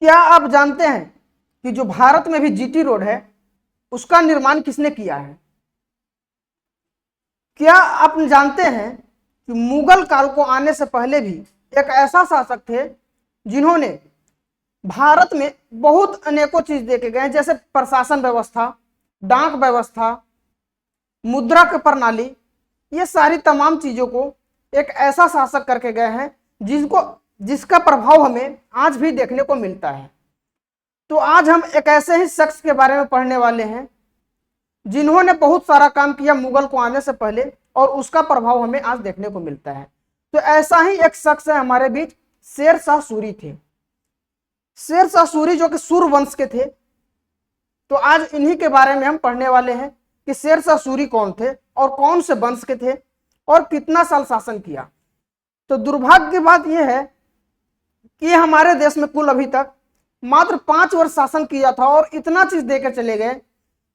क्या आप जानते हैं कि जो भारत में भी जीटी रोड है उसका निर्माण किसने किया है? क्या आप जानते हैं कि मुगल काल को आने से पहले भी एक ऐसा शासक थे जिन्होंने भारत में बहुत अनेकों चीज देके गए, जैसे प्रशासन व्यवस्था, डाक व्यवस्था, मुद्रा की प्रणाली, ये सारी तमाम चीजों को एक ऐसा शासक करके गए हैं जिसका प्रभाव हमें आज भी देखने को मिलता है। तो आज हम एक ऐसे ही शख्स के बारे में पढ़ने वाले हैं जिन्होंने बहुत सारा काम किया मुगल को आने से पहले और उसका प्रभाव हमें आज देखने को मिलता है। तो ऐसा ही एक शख्स है हमारे बीच, शेर शाह सूरी थे। शेर शाह सूरी जो कि सूर वंश के थे। तो आज इन्हीं के बारे में हम पढ़ने वाले हैं कि शेर शाह सूरी कौन थे और कौन से वंश के थे और कितना साल शासन किया। तो दुर्भाग्य की बात यह है कि हमारे देश में कुल अभी तक मात्र 5 वर्ष शासन किया था और इतना चीज देकर चले गए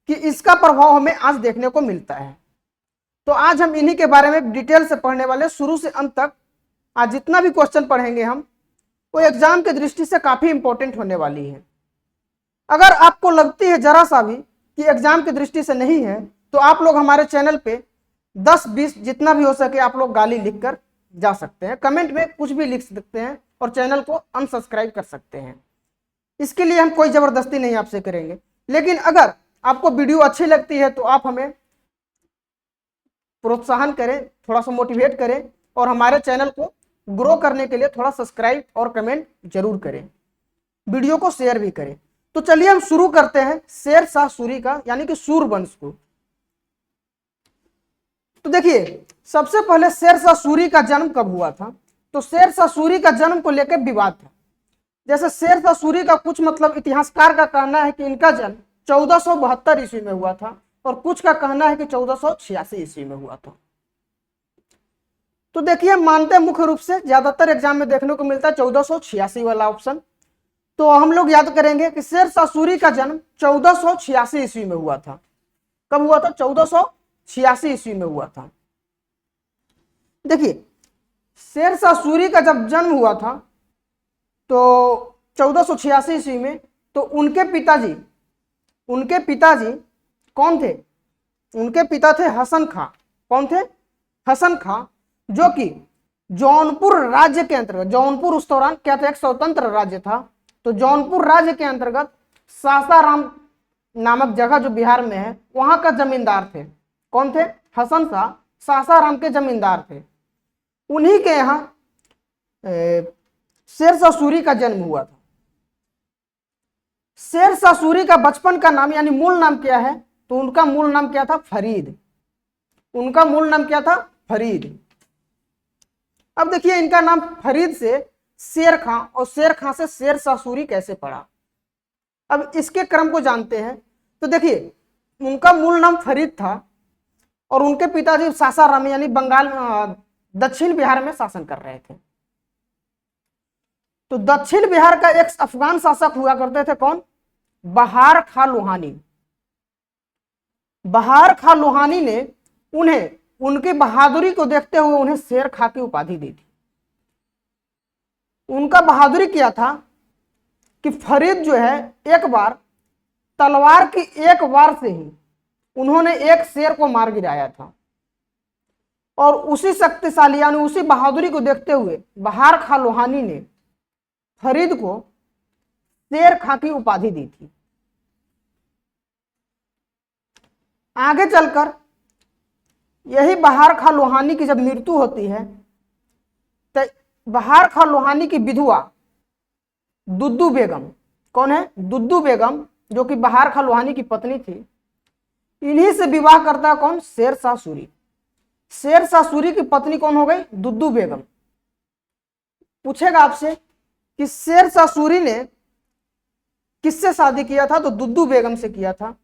कि इसका प्रभाव हमें आज देखने को मिलता है। तो आज हम इन्हीं के बारे में डिटेल से पढ़ने वाले, शुरू से अंत तक। आज जितना भी क्वेश्चन पढ़ेंगे हम, वो एग्जाम की दृष्टि से काफी इंपॉर्टेंट होने वाली है। अगर आपको लगती है जरा सा भी कि एग्जाम की दृष्टि से नहीं है, तो आप लोग हमारे चैनल पे 10-20 जितना भी हो सके आप लोग गाली लिख कर जा सकते हैं, कमेंट में कुछ भी लिख सकते हैं और चैनल को अनसब्सक्राइब कर सकते हैं। इसके लिए हम कोई जबरदस्ती नहीं आपसे करेंगे, लेकिन अगर आपको वीडियो अच्छी लगती है तो आप हमें प्रोत्साहन करें, थोड़ा सा मोटिवेट करें और हमारे चैनल को ग्रो करने के लिए थोड़ा सब्सक्राइब और कमेंट जरूर करें, वीडियो को शेयर भी करें। तो चलिए हम शुरू करते हैं शेर शाह सूरी का, यानी कि सूर वंश को। तो देखिए, सबसे पहले शेर शाह सूरी का जन्म कब हुआ था? तो शेर शाह सूरी का जन्म को लेकर विवाद था। जैसे शेर शाह सूरी का कुछ मतलब इतिहासकार का कहना है कि इनका जन्म 1472 ईस्वी में हुआ था और कुछ का कहना है कि 1486 ईस्वी में हुआ था। तो देखिए, मानते मुख्य रूप से ज्यादातर एग्जाम में देखने को मिलता है 1486 वाला ऑप्शन। तो हम लोग याद करेंगे कि शेर शाह सूरी का जन्म 1486 ईस्वी में हुआ था। कब हुआ था? 1486 ईस्वी में हुआ था। देखिए, शेर शाह सूरी का जब जन्म हुआ था तो 1486 ईस्वी में, तो उनके पिताजी कौन थे? उनके पिता थे हसन खां। कौन थे? हसन खां, जो कि जौनपुर राज्य के अंतर्गत, जौनपुर उस दौरान क्या था? एक स्वतंत्र राज्य था। तो जौनपुर राज्य के अंतर्गत सासाराम नामक जगह जो बिहार में है, वहां का जमींदार थे। कौन थे? हसन शाह सासाराम के जमींदार थे। उन्हीं के यहां शेर शाह सूरी का जन्म हुआ था। शेर शाह सूरी का बचपन का नाम यानी मूल नाम क्या है? तो उनका मूल नाम क्या था? फरीद। उनका मूल नाम क्या था? फरीद। अब देखिए, इनका नाम फरीद से शेर खां और शेर खां से शेर शाह सूरी कैसे पड़ा? अब इसके क्रम को जानते हैं। तो देखिए, उनका मूल नाम फरीद था और उनके पिताजी सासाराम यानी बंगाल, दक्षिण बिहार में शासन कर रहे थे। तो दक्षिण बिहार का एक अफगान शासक हुआ करते थे। कौन? बहार खां लोहानी। बहार खां लोहानी ने उन्हें, उनकी बहादुरी को देखते हुए उन्हें शेर खां की उपाधि दी थी। उनका बहादुरी क्या था कि फरीद जो है, एक बार तलवार की एक वार से ही उन्होंने एक शेर को मार गिराया था और उसी शक्तिशाली यानी उसी बहादुरी को देखते हुए बहार खां लोहानी ने फरीद को शेर खां की उपाधि दी थी। आगे चलकर यही बहार खां लोहानी की जब मृत्यु होती है, तो बहार खां लोहानी की विधवा दुद्दू बेगम, कौन है? दुद्दू बेगम, जो कि बहार खां लोहानी की पत्नी थी, इन्हीं से विवाह करता है कौन? शेर शाह सूरी। शेर शाह सूरी की पत्नी कौन हो गई? दुद्दू बेगम। पूछेगा आपसे कि शेर शाह सूरी ने किससे शादी किया था? तो दुद्दू बेगम से किया था।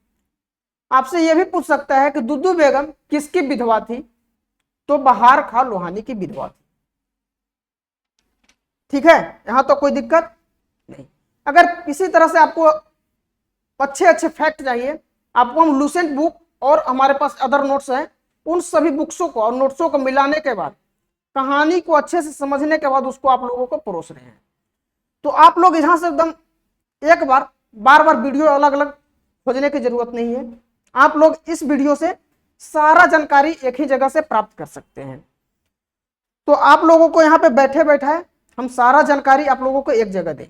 आपसे यह भी पूछ सकता है कि दुद्दू बेगम किसकी विधवा थी? तो बहार खां लोहानी की विधवा थी। ठीक है, यहां तो कोई दिक्कत नहीं। अगर किसी तरह से आपको अच्छे अच्छे फैक्ट चाहिए, आपको हम लूसेंट बुक और हमारे पास अदर नोट्स हैं, उन सभी बुक्सों को और नोट्सों को मिलाने के बाद, कहानी को अच्छे से समझने के बाद उसको आप लोगों को परोस रहे हैं। तो आप लोग यहां से एकदम एक बार बार बार वीडियो अलग अलग खोजने की जरूरत नहीं है, आप लोग इस वीडियो से सारा जानकारी एक ही जगह से प्राप्त कर सकते हैं। तो आप लोगों को यहाँ पे बैठे बैठे हम सारा जानकारी आप लोगों को एक जगह दें।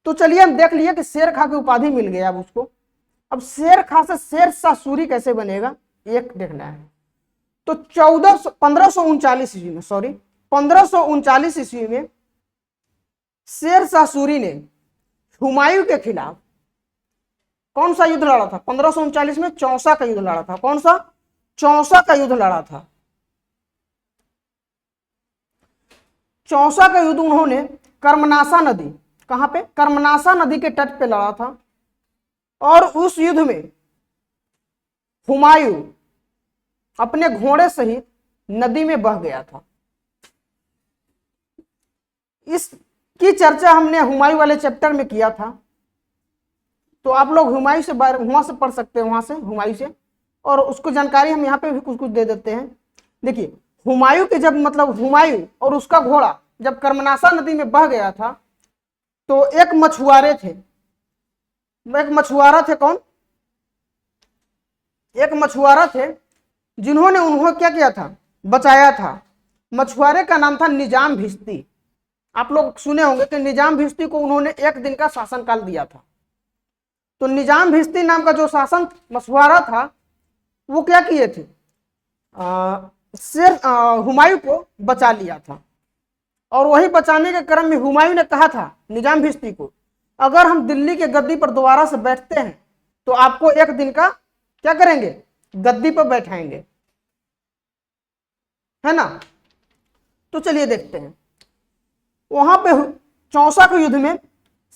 तो चलिए हम देख लिए कि शेर खां की उपाधि मिल गया अब उसको। अब शेर खां से शेरशाह सूरी कैसे बनेगा एक देखना है। तो 1539 ईस्वी में 1539 ईस्वी में शेरशाह सूरी ने हुमायूं के खिलाफ कौन सा युद्ध लड़ा था? 1539 में चौसा का युद्ध लड़ा था। कौन सा? चौसा का युद्ध लड़ा था। चौसा का युद्ध उन्होंने कर्मनासा नदी, कहां पे? कर्मनासा नदी के तट पे लड़ा था। और उस युद्ध में हुमायूं अपने घोड़े सहित नदी में बह गया था। इसकी चर्चा हमने हुमायूं वाले चैप्टर में किया था, तो आप लोग हुमायूं से वहां से पढ़ सकते हैं, वहां से हुमायूं से, और उसको जानकारी हम यहाँ पे भी कुछ कुछ दे देते हैं। देखिए हुमायूं के जब मतलब हुमायूं और उसका घोड़ा जब कर्मनासा नदी में बह गया था, तो एक मछुआरे थे, एक मछुआरा थे। कौन? एक मछुआरा थे जिन्होंने उन्होंने क्या किया था? बचाया था। मछुआरे का नाम था निजाम भिश्ती। आप लोग सुने होंगे कि निजाम भिश्ती को उन्होंने एक दिन का शासनकाल दिया था। तो निजाम भिश्ती नाम का जो शासन मछुआरा था वो क्या किए थे? हुमायूं को बचा लिया था। और वही बचाने के क्रम में हुमायूं ने कहा था निजाम भिश्ती को, अगर हम दिल्ली के गद्दी पर दोबारा से बैठते हैं तो आपको एक दिन का क्या करेंगे? गद्दी पर बैठाएंगे, है ना। तो चलिए देखते हैं। वहां पे चौसा के युद्ध में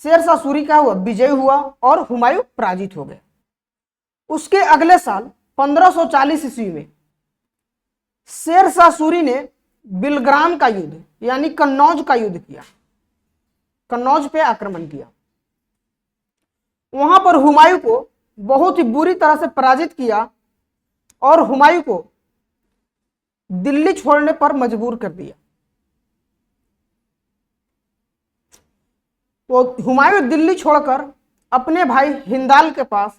शेरशाह सूरी का हुआ विजय हुआ और हुमायूं पराजित हो गए। उसके अगले साल 1540 ईस्वी में शेरशाह सूरी ने बिलग्राम का युद्ध यानी कन्नौज का युद्ध किया, कन्नौज पे आक्रमण किया। वहां पर हुमायूं को बहुत ही बुरी तरह से पराजित किया और हुमायूं को दिल्ली छोड़ने पर मजबूर कर दिया। तो हुमायूं दिल्ली छोड़कर अपने भाई हिंदाल के पास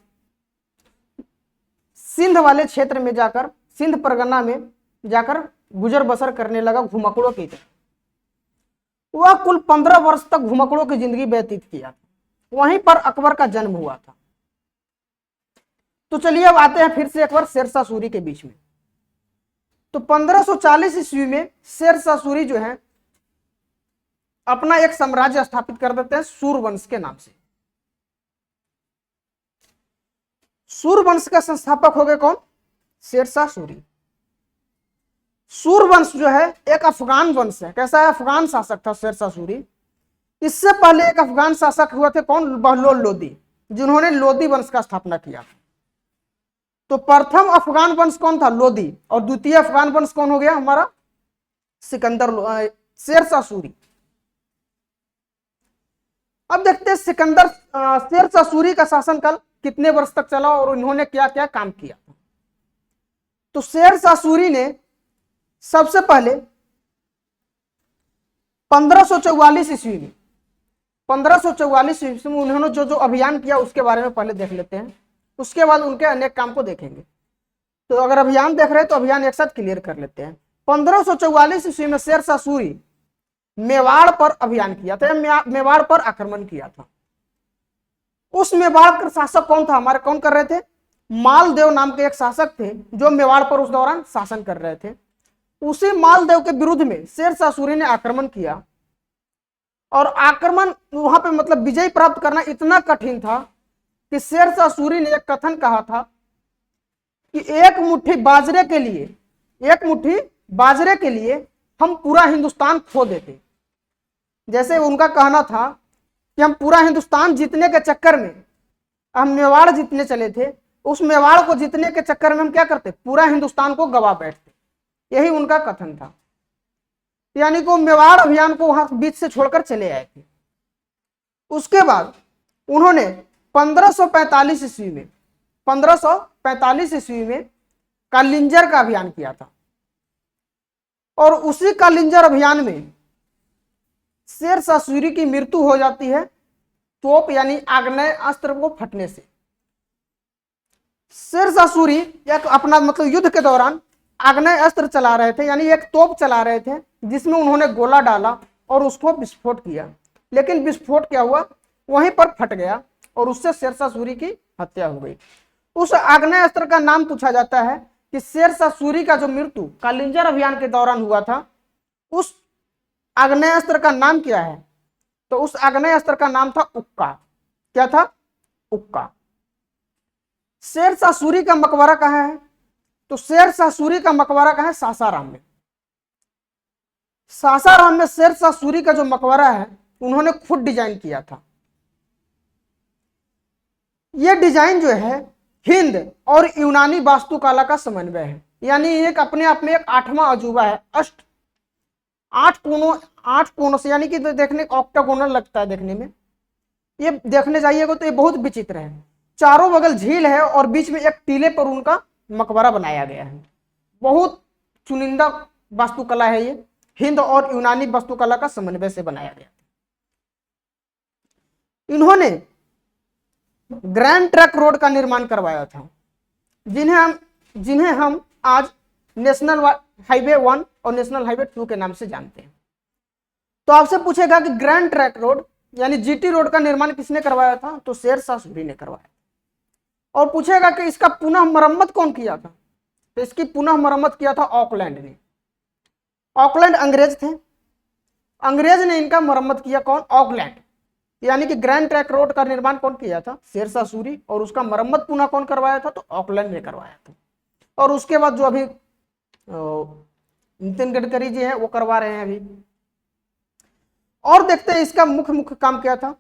सिंध वाले क्षेत्र में जाकर, सिंध परगना में जाकर गुजर बसर करने लगा घुमकड़ों की तरह। वह कुल 15 वर्ष तक घुमकड़ों की जिंदगी व्यतीत किया। वहीं पर अकबर का जन्म हुआ था। तो चलिए अब आते हैं फिर से एक बार शेरशाह सूरी के बीच में। तो 1540 ईस्वी में शेरशाह सूरी जो है अपना एक साम्राज्य स्थापित कर देते हैं सूरवंश के नाम से। सूरवंश का संस्थापक हो गए कौन? शेरशाह सूरी। सूरवंश जो है एक अफगान वंश है। कैसा है? अफगान शासक था शेरशाह सूरी। इससे पहले एक अफगान शासक हुए थे कौन? बहलोल लोदी, जिन्होंने लोदी वंश का स्थापना किया। तो प्रथम अफगान वंश कौन था? लोदी। और द्वितीय अफगान वंश कौन हो गया हमारा? सिकंदर, शेरशाह सूरी। अब देखते हैं सिकंदर शेरशाह सूरी का शासनकाल कितने वर्ष तक चला और उन्होंने क्या क्या काम किया। तो शेरशाह सूरी ने सबसे पहले 1544 ईस्वी में 1544 ईस्वी में उन्होंने जो जो अभियान किया उसके बारे में पहले देख लेते हैं, उसके बाद उनके अनेक काम को देखेंगे। तो अगर अभियान देख रहे हैं तो अभियान एक साथ क्लियर कर लेते हैं। 1544 ईस्वी में शेरशाह सूरी मेवाड़ पर अभियान किया था, मेवाड़ पर आक्रमण किया था। उस मेवाड़ का शासक कौन था? हमारे कौन कर रहे थे? मालदेव नाम के एक शासक थे जो मेवाड़ पर उस दौरान शासन कर रहे थे। उसी मालदेव के विरुद्ध में शेरशाह सूरी ने आक्रमण किया और आक्रमण वहां पे मतलब विजय प्राप्त करना इतना कठिन था कि शेरशाह सूरी ने एक कथन कहा था कि एक मुट्ठी बाजरे के लिए हम पूरा हिंदुस्तान खो देते। जैसे उनका कहना था कि हम पूरा हिंदुस्तान जीतने के चक्कर में हम मेवाड़ जीतने चले थे, उस मेवाड़ को जीतने के चक्कर में हम क्या करते? पूरा हिंदुस्तान को गवा बैठते। यही उनका कथन था। यानी कि मेवाड़ अभियान को वहां बीच से छोड़कर चले आए थे। उसके बाद उन्होंने 1545 ईस्वी में कालिंजर का अभियान किया था और उसी कालिंजर अभियान में शेरशाह सूरी की मृत्यु हो जाती है तोप यानी आग्नेय अस्त्र को फटने से। शेरशाह सूरी एक अपना मतलब युद्ध के दौरान आग्नेय अस्त्र चला रहे थे, यानी एक तोप चला रहे थे जिसमें उन्होंने गोला डाला और उसको विस्फोट किया, लेकिन विस्फोट क्या हुआ, वहीं पर फट गया और उससे शेरशाह सूरी की हत्या हो गई। उस आग्नेय अस्त्र का नाम पूछा जाता है कि शेरशाह सूरी का जो मृत्यु कालिंजर अभियान के दौरान हुआ था, उस आग्नेय अस्त्र का नाम क्या है, तो उस आग्नेय अस्त्र का नाम था उक्का। क्या था? उक्का। शेरशाह सूरी का मकबरा कहाँ है, तो शेरशाह सूरी का मकबरा कहाँ है? सासाराम में। सासाराम में शेरशाह सूरी का जो मकबरा है उन्होंने खुद डिजाइन किया था। यह डिजाइन जो है हिंद और यूनानी वास्तुकला का समन्वय है, यानी एक अपने आप में एक 8वां अजूबा है। आठ कोनों से, यानी कि देखने ऑक्टागोनल लगता है देखने में, ये देखने जाइएगा तो ये बहुत विचित्र है। चारों बगल झील है और बीच में एक टीले पर उनका मकबरा बनाया गया है। बहुत चुनिंदा वास्तुकला है ये, हिंद और यूनानी वास्तुकला का समन्वय से बनाया गया। इन्होंने ग्रैंड ट्रंक रोड का निर्माण करवाया था, जिन्हें हम आज नेशनल हाईवे 1 और नेशनल हाईवे 2 के नाम से जानते हैं। तो आपसे पूछेगा कि ग्रैंड ट्रंक रोड यानी जीटी रोड का निर्माण किसने करवाया था, तो शेरशाह सूरी ने करवाया। और पूछेगा कि इसका पुनः मरम्मत कौन किया था, तो इसकी पुनः मरम्मत किया था ऑकलैंड ने। ऑकलैंड अंग्रेज थे, अंग्रेज ने इनका मरम्मत किया। कौन? ऑकलैंड। यानी कि ग्रैंड ट्रंक रोड का निर्माण कौन किया था? शेरशाह सूरी। और उसका मरम्मत पुनः कौन करवाया था? तो ऑकलैंड ने करवाया था। और उसके बाद जो अभी नितिन गडकरी जी हैं वो करवा रहे हैं अभी। और देखते हैं इसका मुख्य काम क्या था।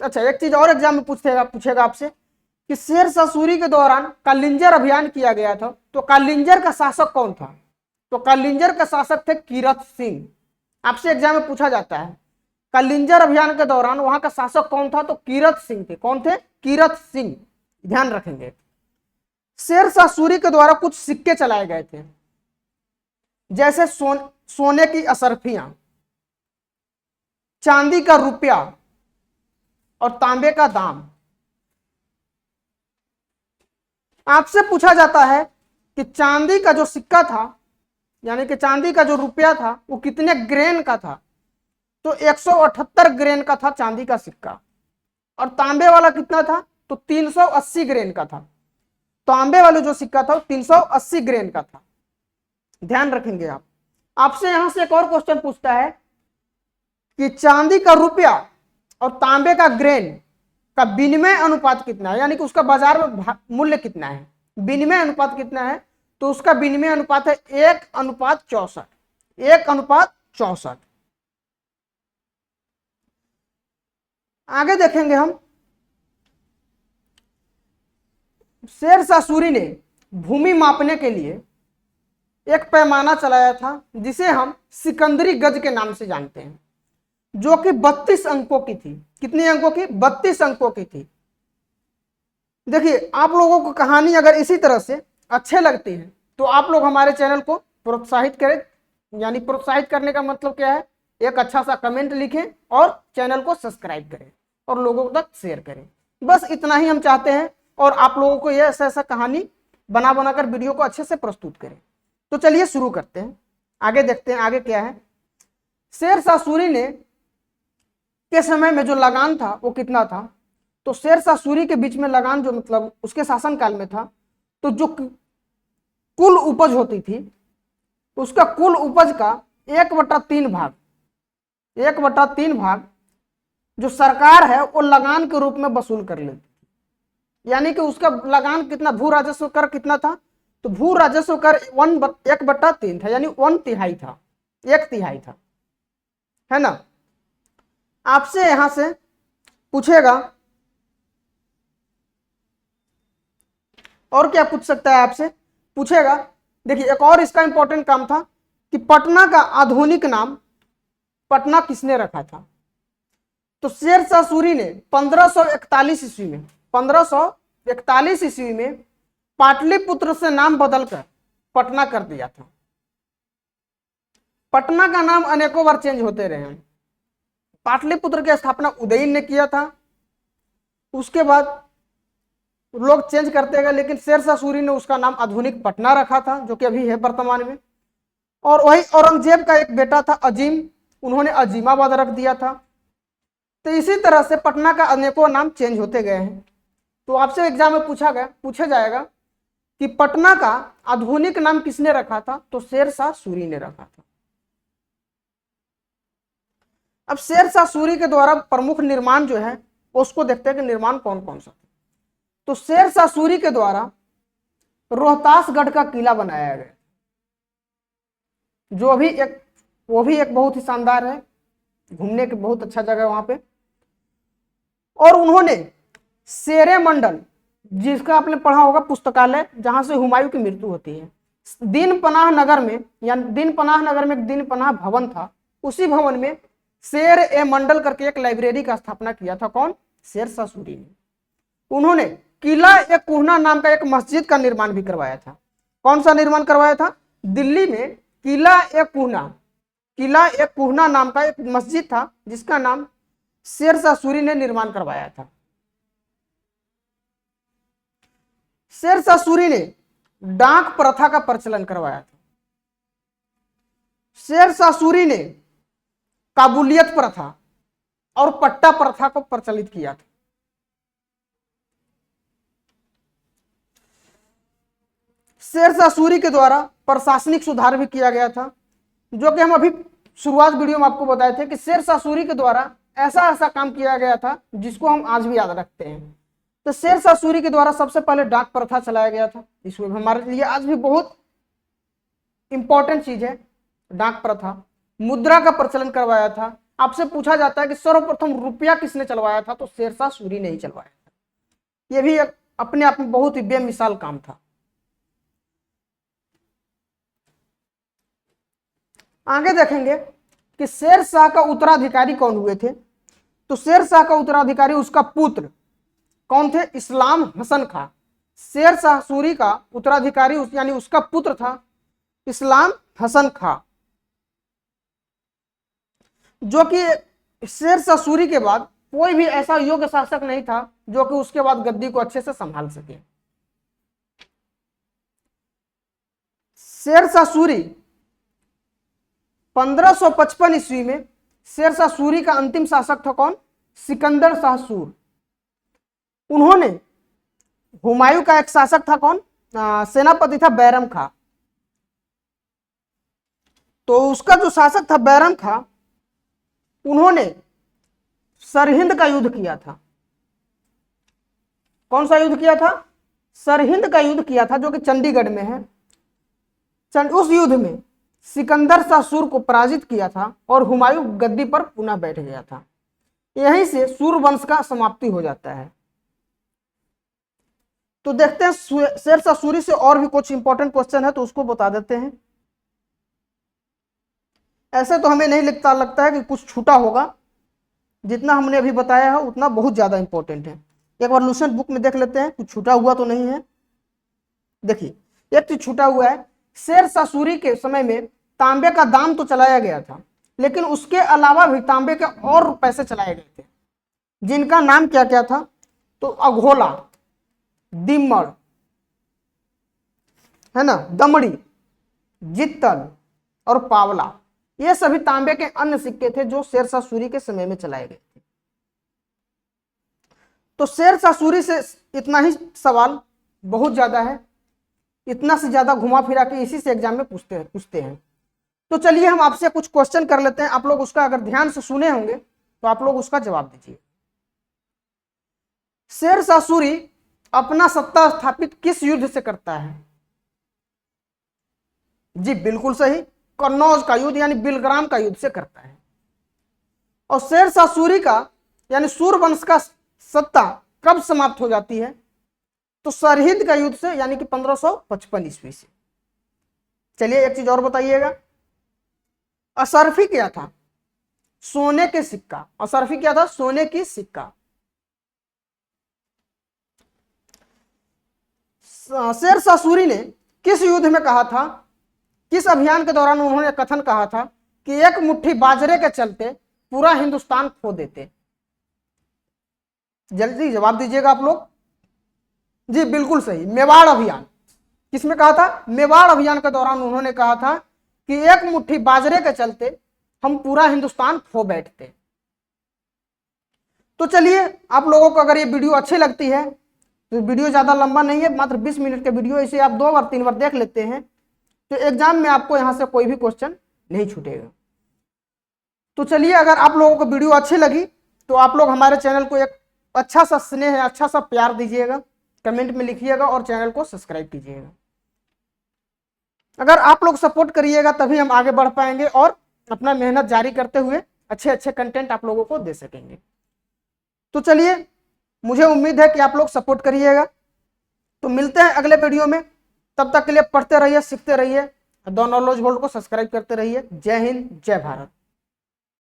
अच्छा, एक चीज और एग्जाम में पूछेगा आपसे कि शेरशाह सूरी के दौरान कालिंजर अभियान किया गया था, तो कालिंजर का शासक कौन था? तो कालिंजर का शासक थे कीरत सिंह। आपसे एग्जाम में पूछा जाता है कालिंजर अभियान के दौरान वहां का शासक कौन था, तो कीरत सिंह थे। कौन थे? कीरत सिंह। ध्यान रखेंगे। शेरशाह सूरी के द्वारा कुछ सिक्के चलाए गए थे, जैसे सोने की असरफियां, चांदी का रुपया और तांबे का दाम। आपसे पूछा जाता है कि चांदी का जो सिक्का था, यानी कि चांदी का जो रुपया था, वो कितने ग्रेन का था, तो 178 ग्रेन का था चांदी का सिक्का। और तांबे वाला कितना था, तो 380 ग्रेन का था। तांबे वाला जो सिक्का था 380 ग्रेन का था। ध्यान रखेंगे आप। आपसे यहां से एक और क्वेश्चन पूछता है कि चांदी का रुपया और तांबे का ग्रेन का विनिमय अनुपात कितना है, यानी कि उसका बाजार में मूल्य कितना है, विनिमय अनुपात कितना है, तो उसका विनिमय अनुपात है 1:64। 1:64। आगे देखेंगे हम। शेरशाह सूरी ने भूमि मापने के लिए एक पैमाना चलाया था जिसे हम सिकंदरी गज के नाम से जानते हैं, जो कि 32 अंकों की थी। कितने अंकों की? 32 अंकों की थी। देखिए, आप लोगों को कहानी अगर इसी तरह से अच्छे लगती है तो आप लोग हमारे चैनल को प्रोत्साहित करें। यानी प्रोत्साहित करने का मतलब क्या है? एक अच्छा सा कमेंट लिखें और चैनल को सब्सक्राइब करें और लोगों तक शेयर करें। बस इतना ही हम चाहते हैं, और आप लोगों को यह ऐसा कहानी बना बनाकर वीडियो को अच्छे से प्रस्तुत करें। तो चलिए शुरू करते हैं, आगे देखते हैं आगे क्या है। शेरशाह सूरी ने के समय में जो लगान था वो कितना था, तो शेरशाह सूरी के बीच में लगान जो मतलब उसके शासनकाल में था, तो जो कुल उपज होती थी उसका कुल उपज का 1/3 भाग, 1/3 भाग जो सरकार है वो लगान के रूप में वसूल कर लेती। यानी कि उसका लगान कितना, भू राजस्व कर कितना था, तो भू राजस्व कर 1/3 था, यानी 1/3 था, 1/3 था, है ना। आपसे यहां से पूछेगा और क्या पूछ सकता है, आपसे पूछेगा। देखिए, एक और इसका इंपॉर्टेंट काम था कि पटना का आधुनिक नाम पटना किसने रखा था, तो शेरशाह सूरी ने 1541 ईस्वी में 1541 ईस्वी में पाटलिपुत्र से नाम बदलकर पटना कर दिया था। पटना का नाम अनेकों बार चेंज होते रहे हैं। पाटलिपुत्र की स्थापना उदयन ने किया था, उसके बाद लोग चेंज करते गए, लेकिन शेरशाह सूरी ने उसका नाम आधुनिक पटना रखा था, जो कि अभी है वर्तमान में। और वही औरंगजेब का एक बेटा था अजीम, उन्होंने अजीमाबाद रख दिया था। तो इसी तरह से पटना का अनेकों नाम चेंज होते गए हैं। तो आपसे एग्जाम में पूछा जाएगा कि पटना का आधुनिक नाम किसने रखा था, तो शेरशाह सूरी ने रखा था। अब शेरशाह सूरी के द्वारा प्रमुख निर्माण जो है उसको देखते हैं कि निर्माण कौन कौन सा था। तो शेरशाह सूरी के द्वारा रोहतासगढ़ का किला बनाया गया, वो भी एक बहुत ही शानदार है, घूमने की बहुत अच्छा जगह है वहां पे। और उन्होंने शेरे मंडल, जिसका आपने पढ़ा होगा पुस्तकालय, जहां से हुमायूं की मृत्यु होती है, दीन पनाह नगर में, या दीन पनाह नगर में एक दीन पनाह भवन था, उसी भवन में शेर ए मंडल करके एक लाइब्रेरी का स्थापना किया था। कौन? शेरशाह सूरी ने। उन्होंने किला ए कुहना नाम का एक मस्जिद का निर्माण भी करवाया था। कौन सा निर्माण करवाया था? दिल्ली में किला ए कुहना नाम का एक मस्जिद था, जिसका नाम शेरशाह सूरी ने निर्माण करवाया था। शेरशाह सूरी ने डाक प्रथा का प्रचलन करवाया था। शेरशाह सूरी ने काबुलियत प्रथा और पट्टा प्रथा को प्रचलित किया था। शेरशाह सूरी के द्वारा प्रशासनिक सुधार भी किया गया था, जो कि हम अभी शुरुआत वीडियो में आपको बताए थे कि शेरशाह सूरी के द्वारा ऐसा ऐसा काम किया गया था जिसको हम आज भी याद रखते हैं। तो शेरशाह सूरी के द्वारा सबसे पहले डाक प्रथा चलाया गया था, इसमें हमारे लिए आज भी बहुत इंपॉर्टेंट चीज है डाक प्रथा। मुद्रा का प्रचलन करवाया था। आपसे पूछा जाता है कि सर्वप्रथम रुपया किसने चलवाया था, तो शेरशाह सूरी ने ही चलवाया था। यह भी एक अपने आप में बहुत ही बेमिसाल काम था। आगे देखेंगे कि शेरशाह का उत्तराधिकारी कौन हुए थे। तो शेरशाह का उत्तराधिकारी उसका पुत्र कौन थे? इस्लाम हसन खां। शेरशाह सूरी का उत्तराधिकारी यानी उसका पुत्र था इस्लाम हसन खां, जो कि शेरशाह सूरी के बाद कोई भी ऐसा योग्य शासक नहीं था जो कि उसके बाद गद्दी को अच्छे से संभाल सके। शेरशाह सूरी 1555 ईस्वी में शेरशाह सूरी का अंतिम शासक था कौन? सिकंदर शाह सूर। उन्होंने हुमायूं का एक शासक था कौन? सेनापति था बैरम खां। तो उसका जो शासक था बैरम खां, उन्होंने सरहिंद का युद्ध किया था। कौन सा युद्ध किया था? सरहिंद का युद्ध किया था, जो कि चंडीगढ़ में है। उस युद्ध में सिकंदर शाह सूर को पराजित किया था और हुमायूं गद्दी पर पुनः बैठ गया था। यहीं से सूर वंश का समाप्ति हो जाता है। तो देखते हैं शेरशाह सूरी से और भी कुछ इंपॉर्टेंट क्वेश्चन है तो उसको बता देते हैं। ऐसे तो हमें नहीं लगता है कि कुछ छूटा होगा। जितना हमने अभी बताया है उतना बहुत ज्यादा इंपॉर्टेंट है। एक बार लूसेंट बुक में देख लेते हैं कुछ छूटा हुआ तो नहीं है। देखिए, एक चीज छूटा हुआ है। शेरशाह सूरी के समय में तांबे का दाम तो चलाया गया था, लेकिन उसके अलावा भी तांबे के और पैसे चलाए गए थे, जिनका नाम क्या क्या था? तो अघोला, दिम्मड़, है ना, दमड़ी, जित्तल और पावला, ये सभी तांबे के अन्य सिक्के थे जो शेरशाह सूरी के समय में चलाए गए थे। तो शेरशाह सूरी से इतना ही सवाल बहुत ज्यादा है, इतना से ज्यादा घुमा फिरा के इसी से एग्जाम में पूछते हैं। तो चलिए हम आपसे कुछ क्वेश्चन कर लेते हैं। आप लोग उसका अगर ध्यान से सुने होंगे तो आप लोग उसका जवाब दीजिए। शेरशाह सूरी अपना सत्ता स्थापित किस युद्ध से करता है? जी बिल्कुल सही, कन्नौज का युद्ध यानी बिलग्राम का युद्ध से करता है। और शेरशाह सूरी का यानी सूर वंश का सत्ता कब समाप्त हो जाती है? तो सरहिंद का युद्ध से यानी कि 1555 ईस्वी से। चलिए एक चीज और बताइएगा, असरफी क्या था? सोने के सिक्का। असरफी क्या था? सोने की सिक्का। शेरशाह सूरी ने किस युद्ध में कहा था, किस अभियान के दौरान उन्होंने कथन कहा था कि एक मुट्ठी बाजरे के चलते पूरा हिंदुस्तान खो देते? जल्दी जवाब दीजिएगा आप लोग। जी बिल्कुल सही, मेवाड़ अभियान। किसमें कहा था? मेवाड़ अभियान के दौरान उन्होंने कहा था कि एक मुट्ठी बाजरे के चलते हम पूरा हिंदुस्तान खो बैठते। तो चलिए, आप लोगों को अगर ये वीडियो अच्छी लगती है तो वीडियो ज्यादा लंबा नहीं है, मात्र 20 मिनट का वीडियो, इसे आप 2 बार 3 बार देख लेते हैं तो एग्जाम में आपको यहां से कोई भी क्वेश्चन नहीं छूटेगा। तो चलिए, अगर आप लोगों को वीडियो अच्छी लगी तो आप लोग हमारे चैनल को एक अच्छा सा स्नेह, अच्छा सा प्यार दीजिएगा, कमेंट में लिखिएगा और चैनल को सब्सक्राइब कीजिएगा। अगर आप लोग सपोर्ट करिएगा तभी हम आगे बढ़ पाएंगे और अपना मेहनत जारी करते हुए अच्छे अच्छे कंटेंट आप लोगों को दे सकेंगे। तो चलिए, मुझे उम्मीद है कि आप लोग सपोर्ट करिएगा। तो मिलते हैं अगले वीडियो में, तब तक के लिए पढ़ते रहिए, सीखते रहिए, द नॉलेज वर्ल्ड को सब्सक्राइब करते रहिए। जय हिंद, जय भारत।